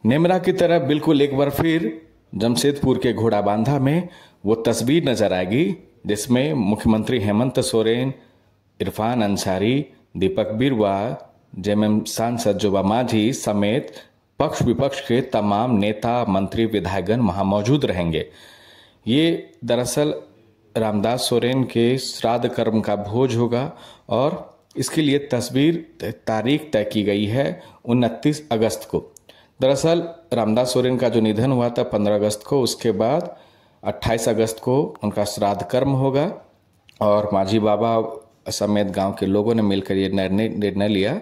नेमरा की तरह बिल्कुल एक बार फिर जमशेदपुर के घोड़ाबांधा में वो तस्वीर नजर आएगी जिसमें मुख्यमंत्री हेमंत सोरेन, इरफान अंसारी, दीपक बिरुवा, जेएमएम सांसद जोबा मांझी समेत पक्ष विपक्ष के तमाम नेता, मंत्री, विधायकगण वहां मौजूद रहेंगे। ये दरअसल रामदास सोरेन के श्राद्ध कर्म का भोज होगा और इसके लिए तारीख तय की गई है 29 अगस्त को। दरअसल रामदास सोरेन का जो निधन हुआ था 15 अगस्त को, उसके बाद 28 अगस्त को उनका श्राद्ध कर्म होगा और मांझी बाबा समेत गांव के लोगों ने मिलकर ये निर्णय लिया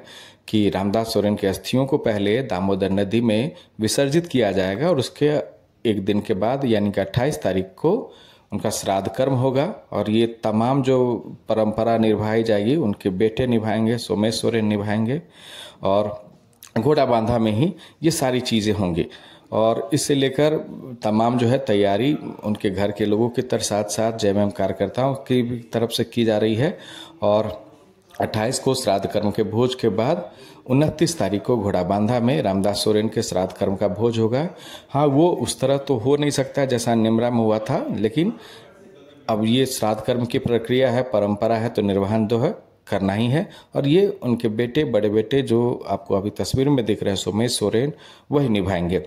कि रामदास सोरेन के अस्थियों को पहले दामोदर नदी में विसर्जित किया जाएगा और उसके एक दिन के बाद यानी कि 28 तारीख को उनका श्राद्ध कर्म होगा और ये तमाम जो परंपरा निभाई जाएगी उनके बेटे निभाएंगे, सोमेश सोरेन निभाएंगे और घोड़ाबांधा में ही ये सारी चीज़ें होंगी। और इससे लेकर तमाम जो है तैयारी उनके घर के लोगों के साथ साथ जेएमएम कार्यकर्ताओं की भी तरफ से की जा रही है और 28 को श्राद्ध कर्म के भोज के बाद 29 तारीख को घोड़ाबांधा में रामदास सोरेन के श्राद्ध कर्म का भोज होगा। हाँ, वो उस तरह तो हो नहीं सकता जैसा नेमरा में हुआ था, लेकिन अब ये श्राद्ध कर्म की प्रक्रिया है, परंपरा है, तो निर्वहन तो है करना ही है। और ये उनके बेटे, बड़े बेटे जो आपको अभी तस्वीर में दिख रहे हैं सोमेश सोरेन, वही निभाएंगे।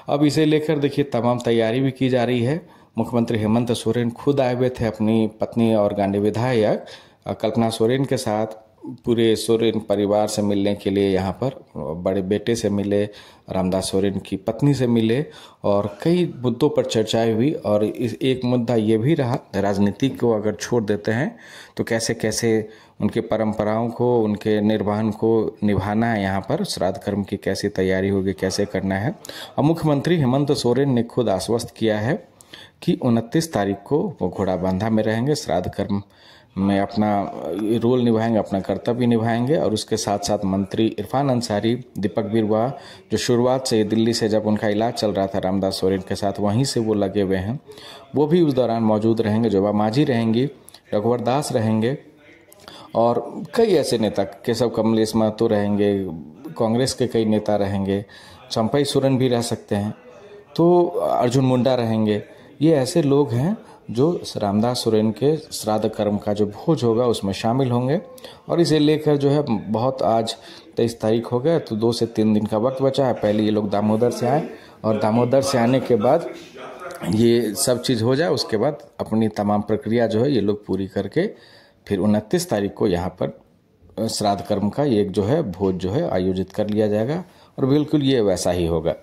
अब इसे लेकर देखिए तमाम तैयारी भी की जा रही है। मुख्यमंत्री हेमंत सोरेन खुद आए हुए थे अपनी पत्नी और गांधी विधायक कल्पना सोरेन के साथ पूरे सोरेन परिवार से मिलने के लिए यहाँ पर बड़े बेटे से मिले, रामदास सोरेन की पत्नी से मिले और कई मुद्दों पर चर्चाएं हुई। और इस एक मुद्दा ये भी रहा, राजनीति को अगर छोड़ देते हैं तो कैसे कैसे उनके परंपराओं को, उनके निर्वहन को निभाना है, यहाँ पर श्राद्ध कर्म की कैसी तैयारी होगी, कैसे करना है। और मुख्यमंत्री हेमंत सोरेन ने खुद आश्वस्त किया है कि 29 तारीख को वो घोड़ाबांधा में रहेंगे, श्राद्ध कर्म में अपना रोल निभाएंगे, अपना कर्तव्य निभाएंगे। और उसके साथ साथ मंत्री इरफान अंसारी, दीपक बिरुवा जो शुरुआत से दिल्ली से जब उनका इलाज चल रहा था रामदास सोरेन के साथ, वहीं से वो लगे हुए हैं, वो भी उस दौरान मौजूद रहेंगे। जोबा मांझी रहेंगी, रघुवर दास रहेंगे और कई ऐसे नेता, केशव कमलेश महतो रहेंगे, कांग्रेस के कई नेता रहेंगे, चंपई सोरेन भी रह सकते हैं, तो अर्जुन मुंडा रहेंगे। ये ऐसे लोग हैं जो रामदास सोरेन के श्राद्ध कर्म का जो भोज होगा उसमें शामिल होंगे। और इसे लेकर जो है बहुत, आज 23 तारीख हो गया तो 2 से 3 दिन का वक्त बचा है। पहले ये लोग दामोदर से आए और दामोदर से आने के बाद ये सब चीज़ हो जाए, उसके बाद अपनी तमाम प्रक्रिया जो है ये लोग पूरी करके फिर 29 तारीख को यहाँ पर श्राद्ध कर्म का एक जो है भोज जो है आयोजित कर लिया जाएगा और बिल्कुल ये वैसा ही होगा।